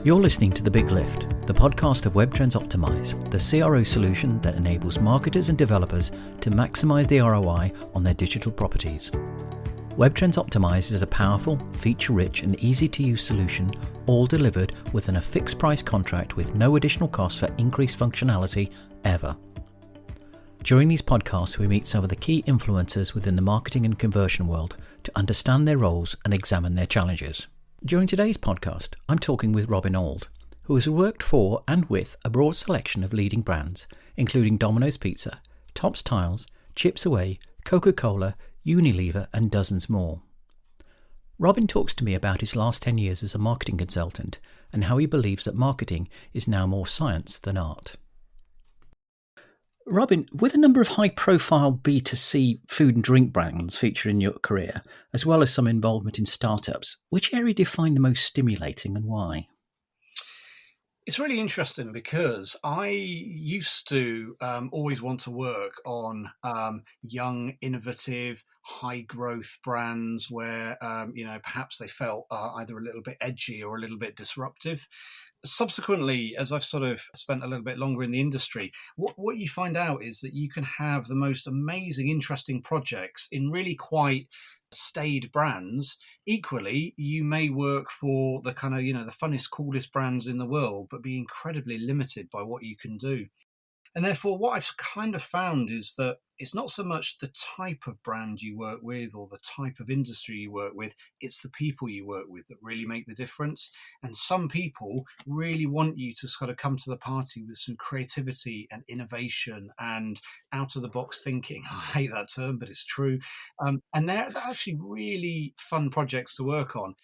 You're listening to The Big Lift, the podcast of WebTrends Optimize, the CRO solution that enables marketers and developers to maximize the ROI on their digital properties. WebTrends Optimize is a powerful, feature-rich and easy-to-use solution, all delivered within a fixed-price contract with no additional cost for increased functionality ever. During these podcasts, we meet some of the key influencers within the marketing and conversion world to understand their roles and examine their challenges. During today's podcast, I'm talking with Robin Auld, who has worked for and with a broad selection of leading brands, including Domino's Pizza, Topps Tiles, Chips Ahoy, Coca-Cola, Unilever and dozens more. Robin talks to me about his last 10 years as a marketing consultant and how he believes that marketing is now more science than art. Robin, with a number of high-profile B2C food and drink brands featured in your career, as well as some involvement in startups, which area do you find the most stimulating and why? It's really interesting because I used to always want to work on young, innovative, high-growth brands where, perhaps they felt either a little bit edgy or a little bit disruptive. Subsequently, as I've sort of spent a little bit longer in the industry, what you find out is that you can have the most amazing, interesting projects in really quite staid brands. Equally, you may work for the kind of, the funnest, coolest brands in the world, but be incredibly limited by what you can do. And therefore, what I've kind of found is that it's not so much the type of brand you work with or the type of industry you work with, it's the people you work with that really make the difference. And some people really want you to sort of come to the party with some creativity and innovation and out-of-the-box thinking. I hate that term, but it's true. And they're actually really fun projects to work on.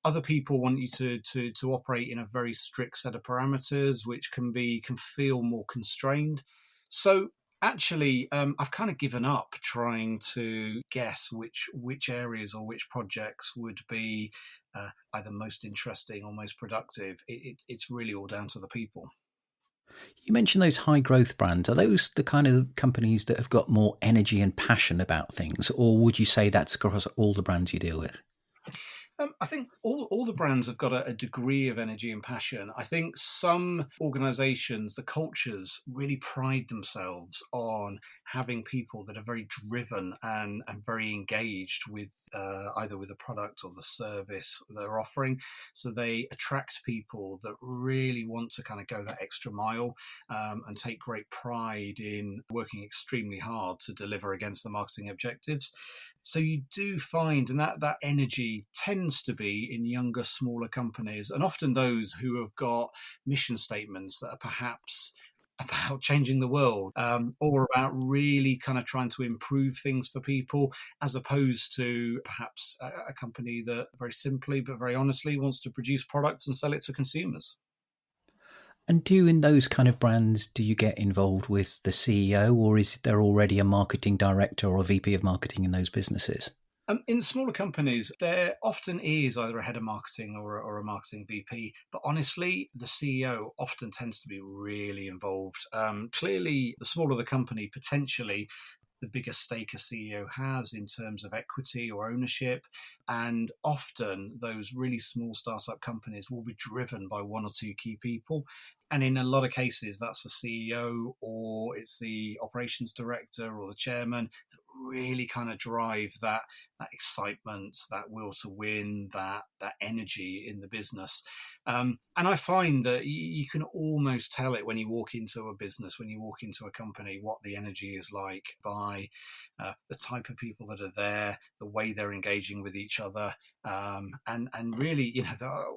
Other people want you to operate in a very strict set of parameters, which can feel more constrained. So actually, I've kind of given up trying to guess which areas or which projects would be either most interesting or most productive. It's really all down to the people. You mentioned those high growth brands. Are those the kind of companies that have got more energy and passion about things, or would you say that's across all the brands you deal with? I think all the brands have got a degree of energy and passion. I think some organizations, the cultures really pride themselves on having people that are very driven and very engaged with either with the product or the service they're offering. So they attract people that really want to kind of go that extra mile and take great pride in working extremely hard to deliver against the marketing objectives. So you do find, and that energy tends to be in younger, smaller companies, and often those who have got mission statements that are perhaps about changing the world or about really kind of trying to improve things for people, as opposed to perhaps a company that very simply but very honestly wants to produce products and sell it to consumers. And in those kind of brands, do you get involved with the CEO, or is there already a marketing director or a VP of marketing in those businesses? In smaller companies, there often is either a head of marketing or a marketing VP, but honestly, the CEO often tends to be really involved. Clearly, the smaller the company, potentially the bigger stake a CEO has in terms of equity or ownership. And often those really small startup companies will be driven by one or two key people. And in a lot of cases, that's the CEO or it's the operations director or the chairman that really kind of drive that excitement, that will to win, that energy in the business. And I find that you can almost tell it when you walk into a business, when you walk into a company, what the energy is like by the type of people that are there, the way they're engaging with each other. And really,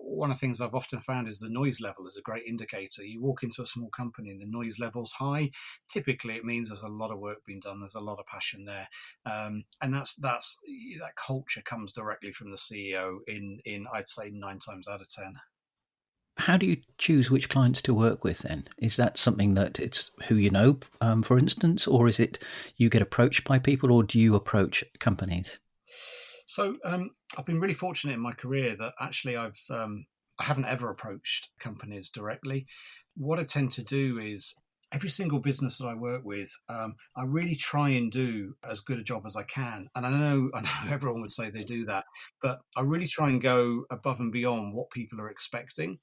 one of the things I've often found is the noise level is a great indicator. You walk into a small company and the noise level's high. Typically, it means there's a lot of work being done. There's a lot of passion there. And that culture comes directly from the CEO in I'd say 9 times out of 10. How do you choose which clients to work with then? Is that something that it's who you know, for instance, or is it you get approached by people, or do you approach companies? So I've been really fortunate in my career that actually I haven't ever approached companies directly. What I tend to do is every single business that I work with, I really try and do as good a job as I can. And I know everyone would say they do that, but I really try and go above and beyond what people are expecting.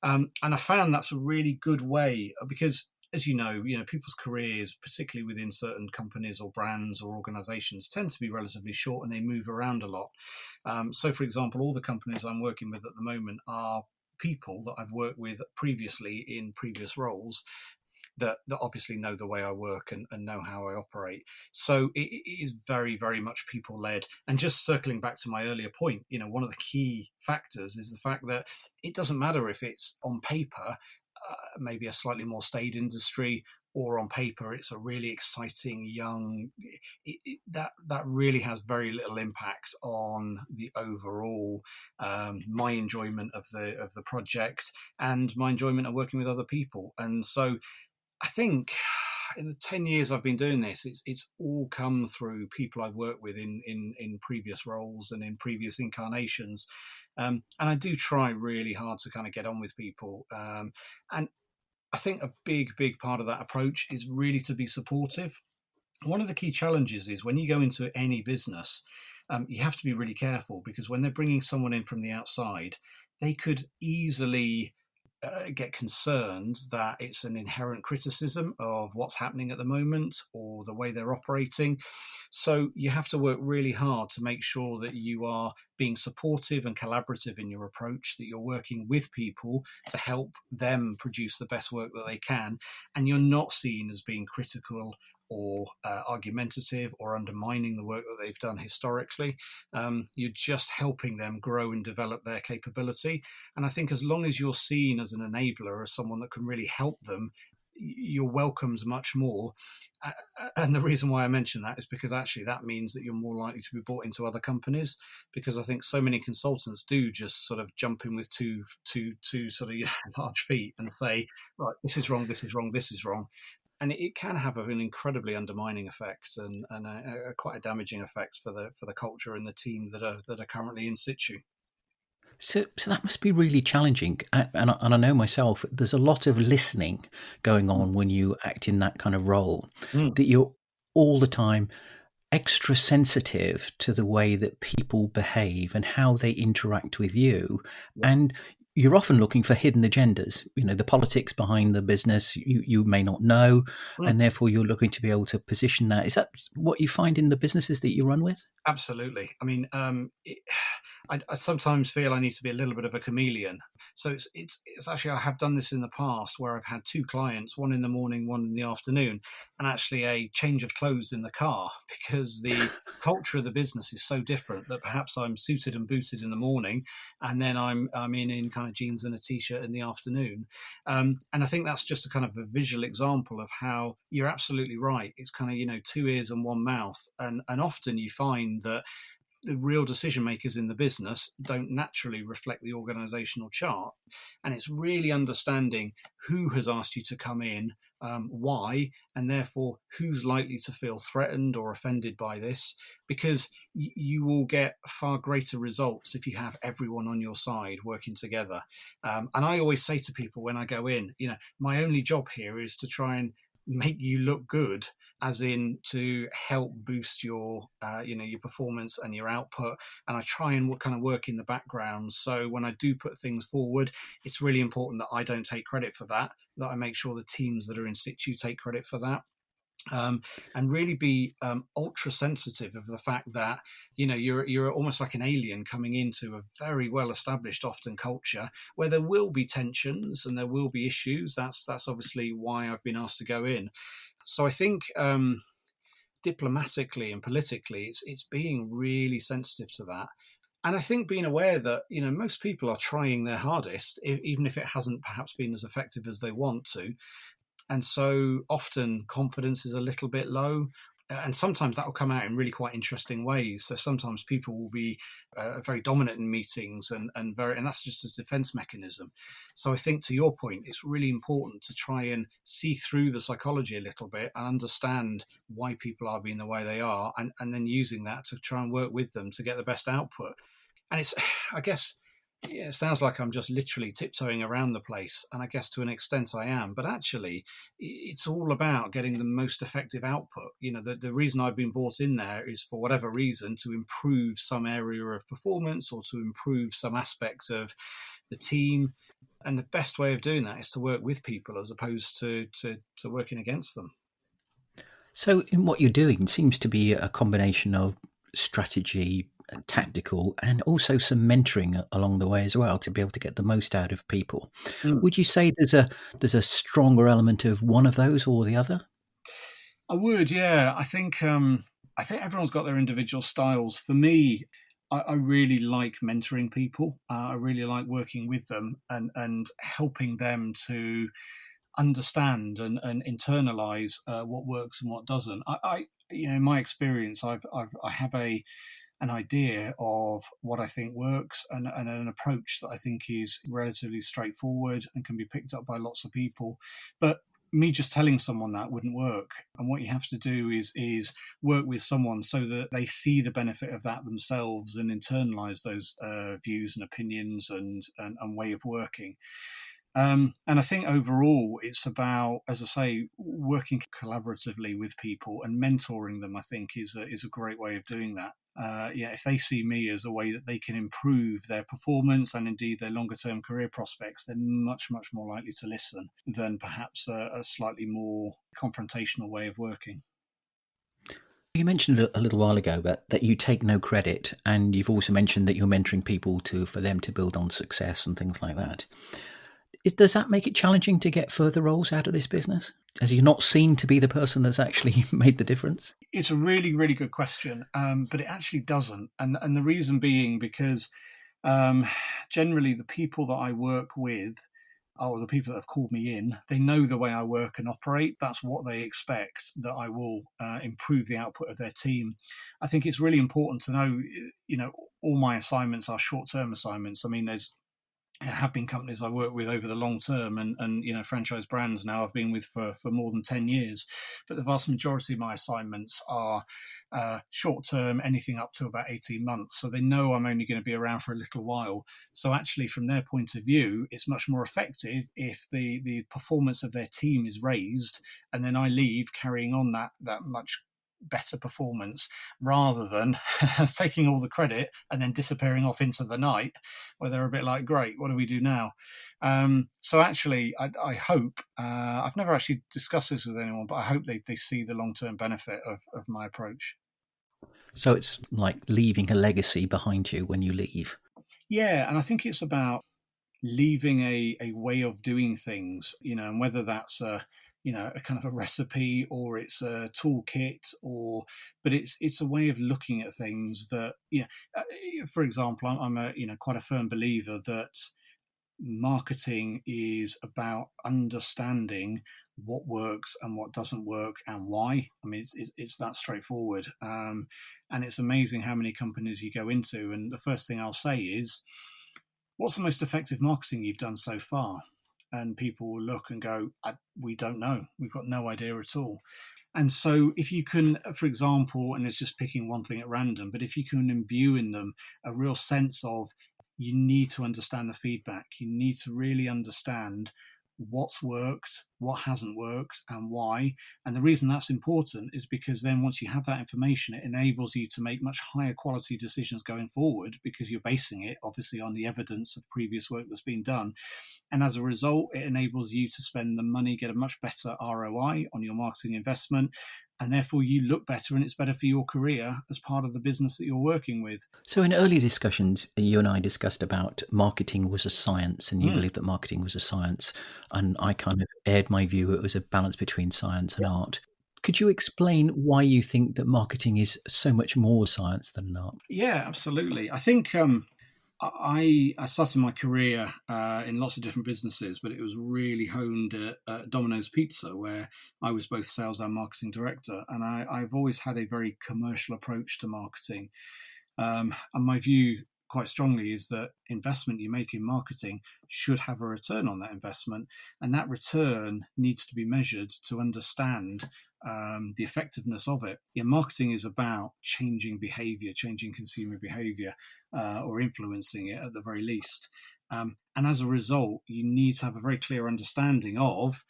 And I found that's a really good way because, as you know, people's careers, particularly within certain companies or brands or organizations, tend to be relatively short and they move around a lot. So, for example, all the companies I'm working with at the moment are people that I've worked with previously in previous roles that obviously know the way I work and know how I operate. So it is very, very much people led. And just circling back to my earlier point, you know, one of the key factors is the fact that it doesn't matter if it's on paper, maybe a slightly more staid industry, or on paper it's a really exciting young that really has very little impact on the overall my enjoyment of the project and my enjoyment of working with other people. And so I think in the 10 years I've been doing this, it's all come through people I've worked with in previous roles and in previous incarnations. And I do try really hard to kind of get on with people. And I think a big part of that approach is really to be supportive. One of the key challenges is when you go into any business, you have to be really careful because when they're bringing someone in from the outside, they could easily get concerned that it's an inherent criticism of what's happening at the moment or the way they're operating. So you have to work really hard to make sure that you are being supportive and collaborative in your approach, that you're working with people to help them produce the best work that they can, and you're not seen as being critical or argumentative or undermining the work that they've done historically. You're just helping them grow and develop their capability. And I think as long as you're seen as an enabler, as someone that can really help them, you're welcomed much more. And the reason why I mention that is because actually that means that you're more likely to be brought into other companies, because I think so many consultants do just sort of jump in with two sort of large feet and say, right, this is wrong, this is wrong, this is wrong. And it can have an incredibly undermining effect and quite a damaging effect for the culture and the team that are currently in situ. So that must be really challenging, and I know myself. There's a lot of listening going on when you act in that kind of role. Mm. That you're all the time extra sensitive to the way that people behave and how they interact with you, Yeah. and you're often looking for hidden agendas. You know, the politics behind the business you may not know, Mm. and therefore you're looking to be able to position that. Is that what you find in the businesses that you run with? Absolutely. I mean, I sometimes feel I need to be a little bit of a chameleon. So it's actually I have done this in the past where I've had two clients, one in the morning, one in the afternoon, and actually a change of clothes in the car because the culture of the business is so different that perhaps I'm suited and booted in the morning, and then I'm in kind of jeans and a t-shirt in the afternoon. And I think that's just a kind of a visual example of how you're absolutely right. It's kind of, you know, two ears and one mouth, and often you find that the real decision makers in the business don't naturally reflect the organizational chart. And it's really understanding who has asked you to come in, why, and therefore who's likely to feel threatened or offended by this, because you will get far greater results if you have everyone on your side working together. And I always say to people when I go in, you know, my only job here is to try and make you look good, as in to help boost your your performance and your output. And I try and kind of work in the background, so when I do put things forward, it's really important that I don't take credit for that I make sure the teams that are in situ take credit for that. And really be ultra sensitive of the fact that, you know, you're almost like an alien coming into a very well established often culture where there will be tensions and there will be issues. That's obviously why I've been asked to go in. So I think diplomatically and politically, it's being really sensitive to that. And I think being aware that, you know, most people are trying their hardest, even if it hasn't perhaps been as effective as they want to. And so often confidence is a little bit low. And sometimes that will come out in really quite interesting ways. So sometimes people will be very dominant in meetings and that's just a defense mechanism. So I think to your point, it's really important to try and see through the psychology a little bit and understand why people are being the way they are, and then using that to try and work with them to get the best output. And it's, I guess, Yeah, it sounds like I'm just literally tiptoeing around the place, and I guess to an extent I am. But actually, it's all about getting the most effective output. The reason I've been brought in there is for whatever reason to improve some area of performance or to improve some aspect of the team. And the best way of doing that is to work with people as opposed to working against them. So, in what you're doing seems to be a combination of strategy, tactical, and also some mentoring along the way as well to be able to get the most out of people. Mm. Would you say there's a stronger element of one of those or the other? I would, yeah. I think everyone's got their individual styles. For me, I really like mentoring people. I really like working with them and helping them to understand and internalize what works and what doesn't. In my experience, I have an idea of what I think works and an approach that I think is relatively straightforward and can be picked up by lots of people. But me just telling someone that wouldn't work. And what you have to do is work with someone so that they see the benefit of that themselves and internalize those views and opinions and way of working. And I think overall, it's about, as I say, working collaboratively with people and mentoring them. I think is a great way of doing that. Yeah, if they see me as a way that they can improve their performance and indeed their longer term career prospects, they're much more likely to listen than perhaps a slightly more confrontational way of working. You mentioned a little while ago that you take no credit, and you've also mentioned that you're mentoring people for them to build on success and things like that. Does that make it challenging to get further roles out of this business? As you're not seen to be the person that's actually made the difference? It's a really good question, but it actually doesn't, and the reason being because um, generally the people that I work with or the people that have called me in, they know the way I work and operate. That's what they expect, that I will improve the output of their team. I think it's really important to know, all my assignments are short-term assignments. I mean, there have been companies I work with over the long term and franchise brands now I've been with for more than 10 years. But the vast majority of my assignments are short term, anything up to about 18 months. So they know I'm only going to be around for a little while. So actually, from their point of view, it's much more effective if the performance of their team is raised and then I leave carrying on that much better performance rather than taking all the credit and then disappearing off into the night where they're a bit like, great, what do we do now? So actually, I hope, I've never actually discussed this with anyone, but I hope they see the long-term benefit of my approach. So it's like leaving a legacy behind you when you leave. Yeah, and I think it's about leaving a way of doing things, and whether that's a kind of a recipe or it's a toolkit but it's a way of looking at things that, for example, I'm a quite a firm believer that marketing is about understanding what works and what doesn't work and why. I mean, it's that straightforward. And it's amazing how many companies you go into. And the first thing I'll say is, what's the most effective marketing you've done so far? And people will look and go, we don't know. We've got no idea at all. And so, if you can, for example, and it's just picking one thing at random, but if you can imbue in them a real sense of you need to understand the feedback, you need to really understand what's worked, what hasn't worked, and why. And the reason that's important is because then once you have that information, it enables you to make much higher quality decisions going forward because you're basing it obviously on the evidence of previous work that's been done. And as a result, it enables you to spend the money, get a much better ROI on your marketing investment, and therefore you look better and it's better for your career as part of the business that you're working with. So in earlier discussions, you and I discussed about marketing was a science, and you Mm. believed that marketing was a science, and I kind of aired my view. It was a balance between science and art. Could you explain why you think that marketing is so much more science than an art? Yeah, absolutely. I think I started my career in lots of different businesses, but it was really honed at Domino's Pizza, where I was both sales and marketing director. And I've always had a very commercial approach to marketing. And my view, quite strongly, is that investment you make in marketing should have a return on that investment. And that return needs to be measured to understand the effectiveness of it. Yeah, marketing is about changing behavior, changing consumer behavior, or influencing it at the very least. And as a result, you need to have a very clear understanding of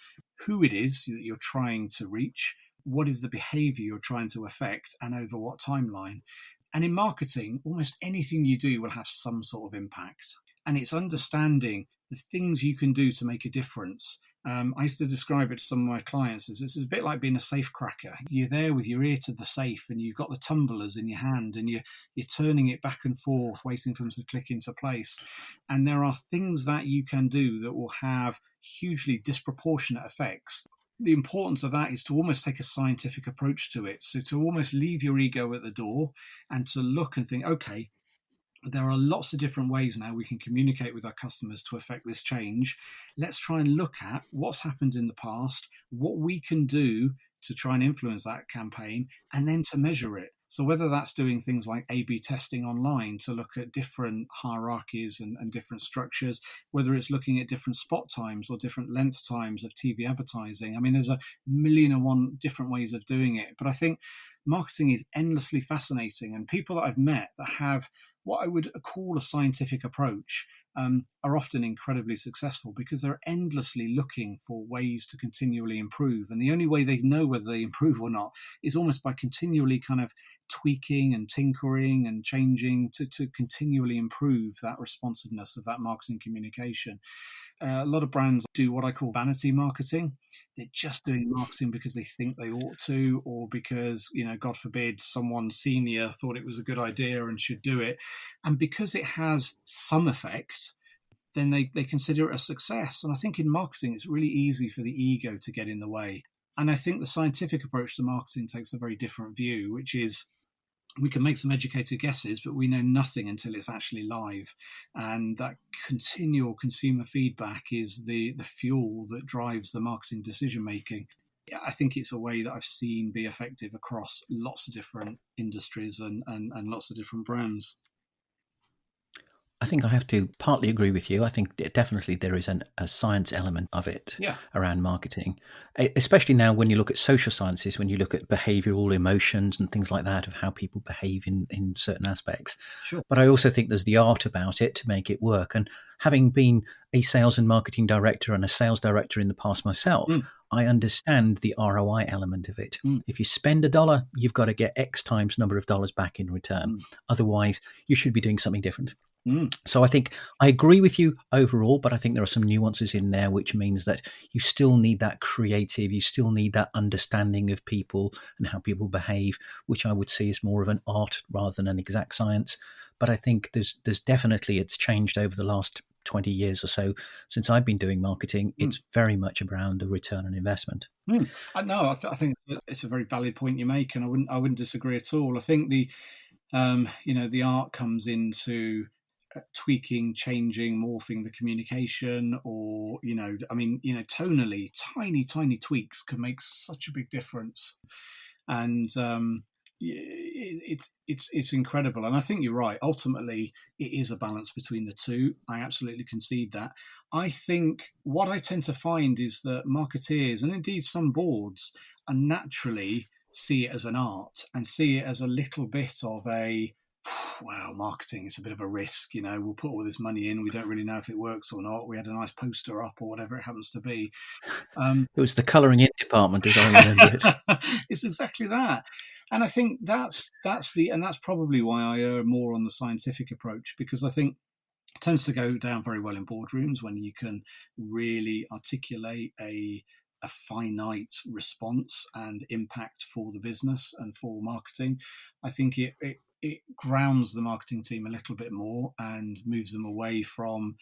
who it is that you're trying to reach, what is the behavior you're trying to affect, and over what timeline. And in marketing, almost anything you do will have some sort of impact. And it's understanding the things you can do to make a difference. I used to describe it to some of my clients as it's a bit like being a safe cracker. You're there with your ear to the safe and you've got the tumblers in your hand and you're turning it back and forth, waiting for them to click into place. And there are things that you can do that will have hugely disproportionate effects. The importance of that is to almost take a scientific approach to it. So to almost leave your ego at the door and to look and think, okay, there are lots of different ways now we can communicate with our customers to affect this change. Let's try and look at what's happened in the past, what we can do to try and influence that campaign, and then to measure it. So whether that's doing things like A/B testing online to look at different hierarchies and different structures, whether it's looking at different spot times or different length times of TV advertising. I mean, there's a million and one different ways of doing it. But I think marketing is endlessly fascinating. And people that I've met that have what I would call a scientific approach are often incredibly successful because they're endlessly looking for ways to continually improve. And the only way they know whether they improve or not is almost by continually kind of tweaking and tinkering and changing to continually improve that responsiveness of that marketing communication. A lot of brands do what I call vanity marketing. They're just doing marketing because they think they ought to, or because, God forbid, someone senior thought it was a good idea and should do it. And because it has some effect, then they consider it a success. And I think in marketing, it's really easy for the ego to get in the way. And I think the scientific approach to marketing takes a very different view, which is we can make some educated guesses, but we know nothing until it's actually live. And that continual consumer feedback is the fuel that drives the marketing decision making. I think it's a way that I've seen be effective across lots of different industries and lots of different brands. I think I have to partly agree with you. I think definitely there is a science element of it around marketing, especially now when you look at social sciences, when you look at behavioral emotions and things like that of how people behave in certain aspects. Sure. But I also think there's the art about it to make it work. And having been a sales and marketing director and a sales director in the past myself, I understand the ROI element of it. If you spend $1, you've got to get X times number of dollars back in return. Otherwise, you should be doing something different. So I think I agree with you overall, but I think there are some nuances in there, which means that you still need that creative, you still need that understanding of people and how people behave, which I would see as more of an art rather than an exact science. But I think there's definitely, it's changed over the last 20 years or so since I've been doing marketing. It's very much around a return on investment. No, I think it's a very valid point you make, and I wouldn't disagree at all. I think the art comes into tweaking, changing, morphing the communication, or tonally, tiny tweaks can make such a big difference. And it's incredible. And I think you're right. Ultimately, it is a balance between the two. I absolutely concede that. I think what I tend to find is that marketeers, and indeed some boards, are naturally see it as an art and see it as a little bit of a, wow, marketing is a bit of a risk. We'll put all this money in. We don't really know if it works or not. We had a nice poster up or whatever it happens to be. It was the colouring in department, as I remember it. It's exactly that. And I think that's probably why I err more on the scientific approach, because I think it tends to go down very well in boardrooms when you can really articulate a finite response and impact for the business and for marketing. I think it grounds the marketing team a little bit more and moves them away from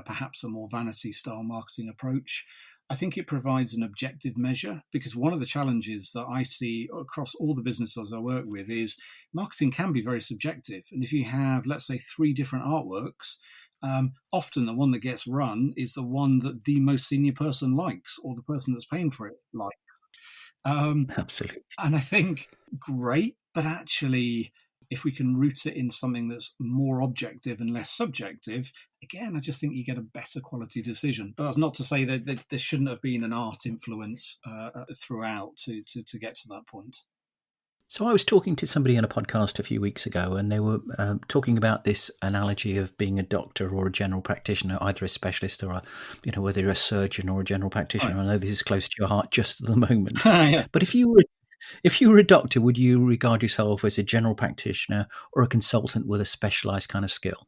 perhaps a more vanity style marketing approach. I think it provides an objective measure, because one of the challenges that I see across all the businesses I work with is marketing can be very subjective. And if you have, let's say, 3 different artworks, often the one that gets run is the one that the most senior person likes, or the person that's paying for it likes. Absolutely. And I think great, but actually if we can root it in something that's more objective and less subjective, again, I just think you get a better quality decision. But that's not to say that there shouldn't have been an art influence throughout to get to that point. So I was talking to somebody on a podcast a few weeks ago, and they were talking about this analogy of being a doctor or a general practitioner, either a specialist or whether you're a surgeon or a general practitioner. Right. I know this is close to your heart just at the moment. Yeah. But if you were a doctor, would you regard yourself as a general practitioner or a consultant with a specialised kind of skill?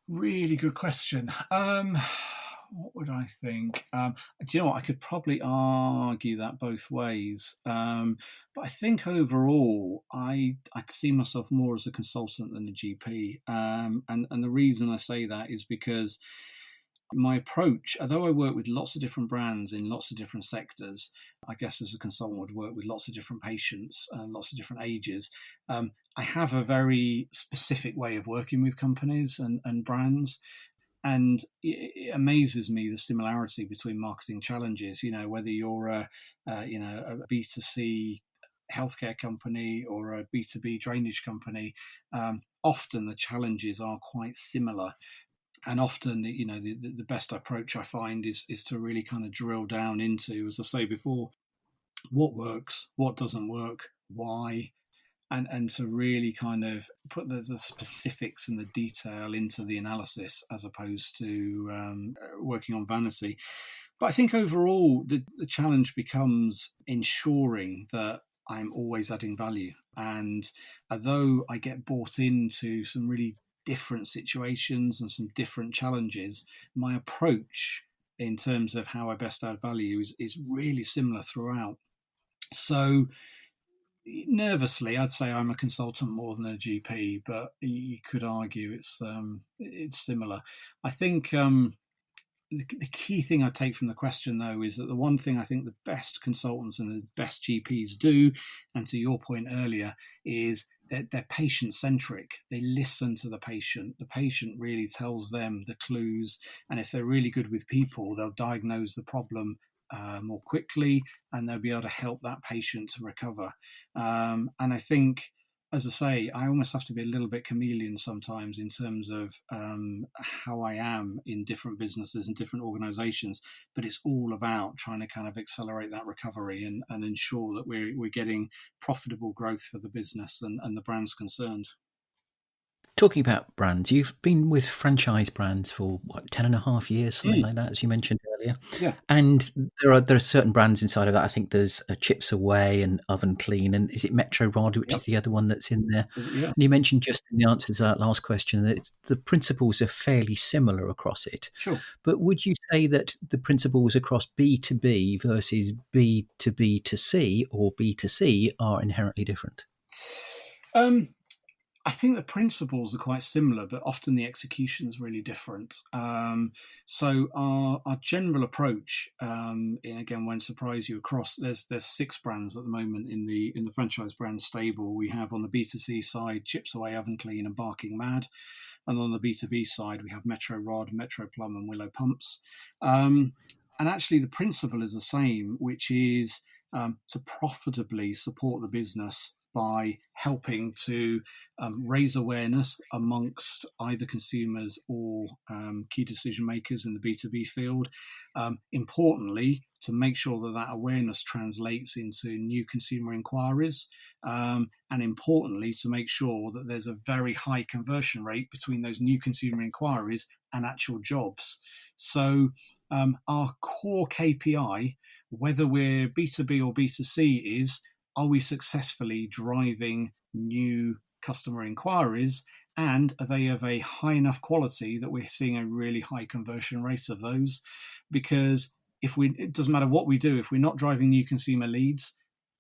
Really good question. What would I think? Do you know what? I could probably argue that both ways. But I think overall, I'd see myself more as a consultant than a GP. And the reason I say that is because my approach, although I work with lots of different brands in lots of different sectors, I guess as a consultant would work with lots of different patients and lots of different ages. I have a very specific way of working with companies and brands. And it amazes me the similarity between marketing challenges. Whether you're a B2C healthcare company or a B2B drainage company, often the challenges are quite similar. And often, the best approach I find is to really kind of drill down into, as I say before, what works, what doesn't work, why, and to really kind of put the specifics and the detail into the analysis as opposed to working on vanity. But I think overall the challenge becomes ensuring that I'm always adding value. And although I get bought into some really different situations and some different challenges, my approach in terms of how I best add value is really similar throughout. So nervously, I'd say I'm a consultant more than a GP, but you could argue it's similar. I think the key thing I take from the question, though, is that the one thing I think the best consultants and the best GPs do, and to your point earlier, is that they're patient-centric. They listen to the patient. The patient really tells them the clues, and if they're really good with people, they'll diagnose the problem more quickly, and they'll be able to help that patient to recover. And I think, as I say, I almost have to be a little bit chameleon sometimes in terms of how I am in different businesses and different organizations, but it's all about trying to kind of accelerate that recovery and ensure that we're getting profitable growth for the business and the brands concerned. Talking about brands, you've been with franchise brands for 10.5 years, something like that, as you mentioned earlier. Yeah. And there are certain brands inside of that. I think there's Chips Away and Oven Clean, and is it Metro Rod, which is the other one that's in there? Yeah. And you mentioned just in the answer to that last question that the principles are fairly similar across it. Sure. But would you say that the principles across B2B versus B2B2C or B2C are inherently different? I think the principles are quite similar, but often the execution is really different. So our general approach, again, won't surprise you. Across there's 6 brands at the moment in the franchise brand stable. We have on the B2C side Chips Away, Oven Clean, and Barking Mad, and on the B2B side we have Metro Rod, Metro Plum, and Willow Pumps. And actually, the principle is the same, which is to profitably support the business by helping to raise awareness amongst either consumers or key decision makers in the B2B field. Importantly, to make sure that awareness translates into new consumer inquiries, and importantly, to make sure that there's a very high conversion rate between those new consumer inquiries and actual jobs. So our core KPI, whether we're B2B or B2C, is, are we successfully driving new customer inquiries, and are they of a high enough quality that we're seeing a really high conversion rate of those? Because it doesn't matter what we do, if we're not driving new consumer leads,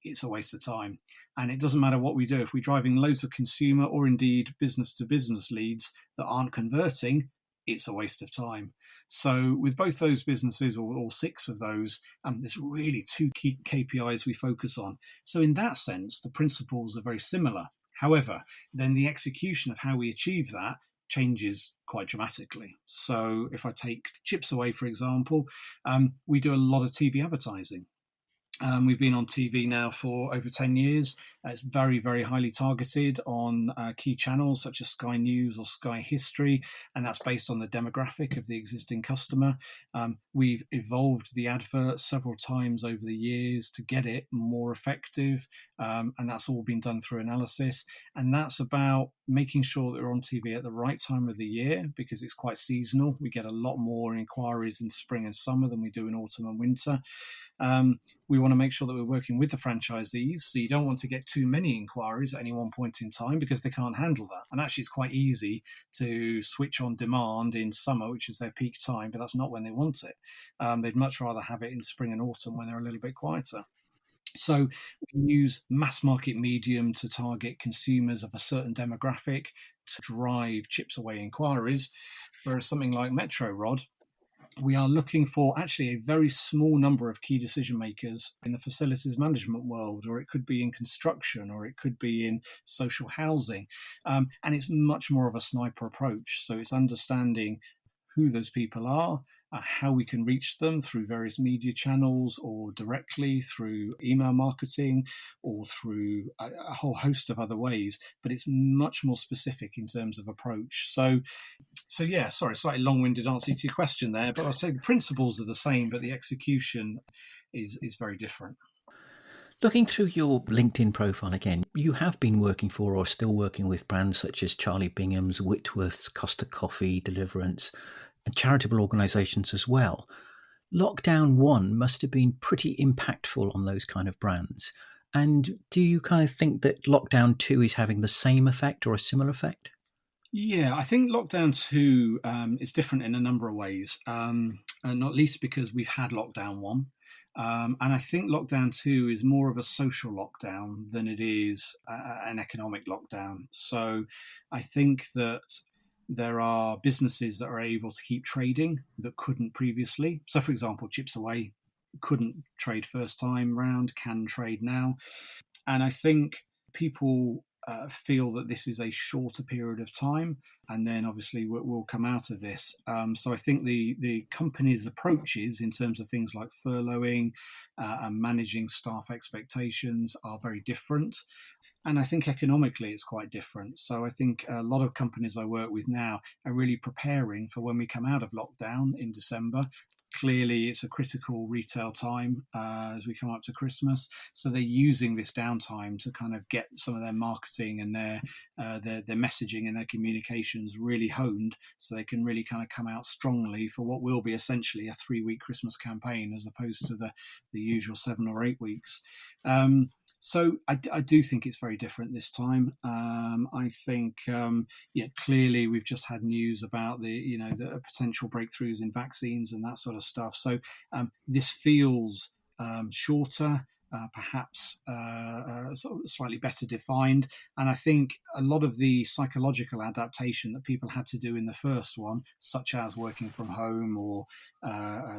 it's a waste of time. And it doesn't matter what we do, if we're driving loads of consumer or indeed business to business leads that aren't converting, it's a waste of time. So with both those businesses, or all 6 of those, there's really 2 key KPIs we focus on. So in that sense, the principles are very similar. However, then the execution of how we achieve that changes quite dramatically. So if I take Chips Away, for example, we do a lot of TV advertising. We've been on TV now for over 10 years. It's very, very highly targeted on key channels such as Sky News or Sky History, and that's based on the demographic of the existing customer. We've evolved the advert several times over the years to get it more effective, and that's all been done through analysis. And that's about making sure that we're on TV at the right time of the year, because it's quite seasonal. We get a lot more inquiries in spring and summer than we do in autumn and winter. We want to make sure that we're working with the franchisees. So you don't want to get too many inquiries at any one point in time because they can't handle that. And actually, it's quite easy to switch on demand in summer, which is their peak time, but that's not when they want it. They'd much rather have it in spring and autumn when they're a little bit quieter. So we use mass market medium to target consumers of a certain demographic to drive chips away inquiries, whereas something like Metro Rod, we are looking for actually a very small number of key decision makers in the facilities management world, or it could be in construction, or it could be in social housing. And it's much more of a sniper approach. So it's understanding who those people are, how we can reach them through various media channels or directly through email marketing or through a whole host of other ways. But it's much more specific in terms of approach. So yeah, sorry, slightly long-winded answer to your question there, but I'll say the principles are the same, but the execution is very different. Looking through your LinkedIn profile again, you have been working for or still working with brands such as Charlie Bingham's, Whitworth's, Costa Coffee, Deliverance, and charitable organisations as well. Lockdown 1 must have been pretty impactful on those kind of brands. And do you kind of think that Lockdown 2 is having the same effect or a similar effect? Yeah, I think Lockdown 2 is different in a number of ways, and not least because we've had Lockdown 1. And I think Lockdown 2 is more of a social lockdown than it is an economic lockdown. So I think that there are businesses that are able to keep trading that couldn't previously. So, for example, Chips Away couldn't trade first time round, can trade now. And I think people feel that this is a shorter period of time, and then obviously we'll come out of this. So I think the company's approaches in terms of things like furloughing and managing staff expectations are very different. And I think economically it's quite different. So I think a lot of companies I work with now are really preparing for when we come out of lockdown in December. Clearly, it's a critical retail time as we come up to Christmas. So they're using this downtime to kind of get some of their marketing and their messaging and their communications really honed, so they can really kind of come out strongly for what will be essentially a 3-week Christmas campaign as opposed to the usual 7 or 8 weeks. So I do think it's very different this time. I think, clearly we've just had news about the potential breakthroughs in vaccines and that sort of stuff. So this feels shorter, perhaps sort of slightly better defined. And I think a lot of the psychological adaptation that people had to do in the first one, such as working from home or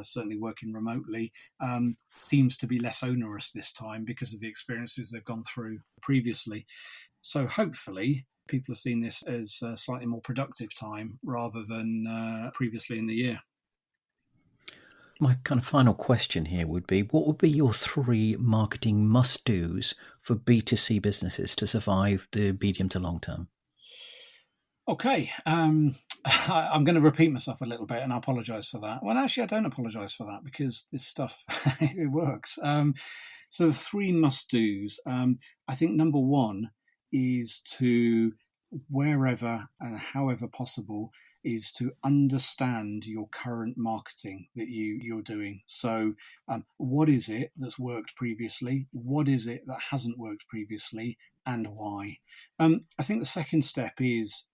certainly working remotely, seems to be less onerous this time because of the experiences they've gone through previously. So hopefully people are seeing this as a slightly more productive time rather than previously in the year. My kind of final question here would be, what would be your 3 marketing must-dos for B2C businesses to survive the medium to long term? Okay, I'm going to repeat myself a little bit, and I apologise for that. Well, actually, I don't apologise for that because this stuff, it works. So the 3 must-dos, I think number 1 is to, wherever and however possible, is to understand your current marketing that you're doing. So what is it that's worked previously? What is it that hasn't worked previously? And why? I think the second step is,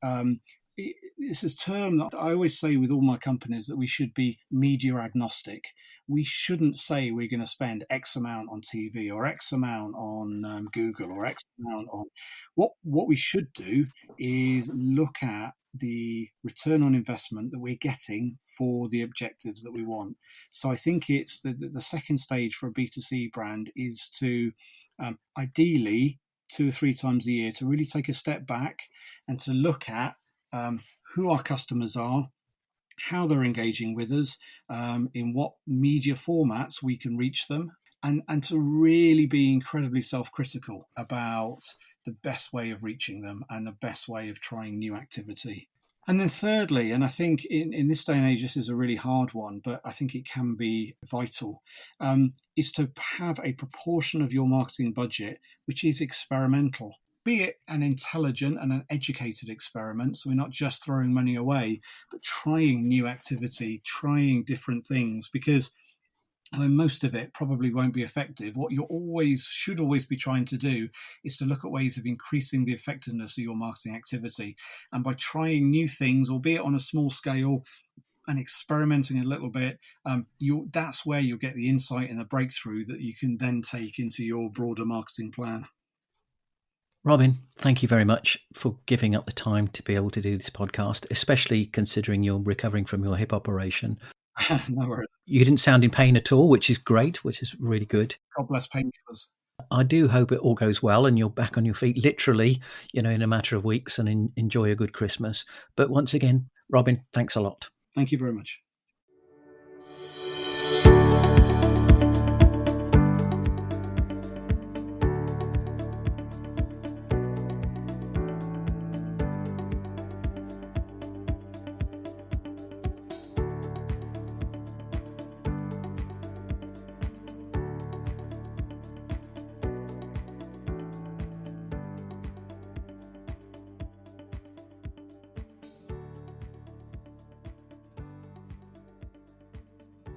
it's a term that I always say with all my companies, that we should be media agnostic. We shouldn't say we're going to spend X amount on TV or X amount on Google or X amount on... What we should do is look at the return on investment that we're getting for the objectives that we want. So I think it's the second stage for a B2C brand is to ideally 2 or 3 times a year to really take a step back and to look at who our customers are, how they're engaging with us, in what media formats we can reach them, and to really be incredibly self-critical about the best way of reaching them and the best way of trying new activity. And then thirdly, and I think in this day and age, this is a really hard one, but I think it can be vital, is to have a proportion of your marketing budget which is experimental, be it an intelligent and an educated experiment. So we're not just throwing money away, but trying new activity, trying different things, because most of it probably won't be effective. What you should always be trying to do is to look at ways of increasing the effectiveness of your marketing activity. And by trying new things, albeit on a small scale, and experimenting a little bit, that's where you'll get the insight and the breakthrough that you can then take into your broader marketing plan. Robin, thank you very much for giving up the time to be able to do this podcast, especially considering you're recovering from your hip operation. No worries. You didn't sound in pain at all, which is great, which is really good. God bless painkillers. I do hope it all goes well and you're back on your feet, literally, in a matter of weeks, and enjoy a good Christmas. But once again, Robin, thanks a lot. Thank you very much.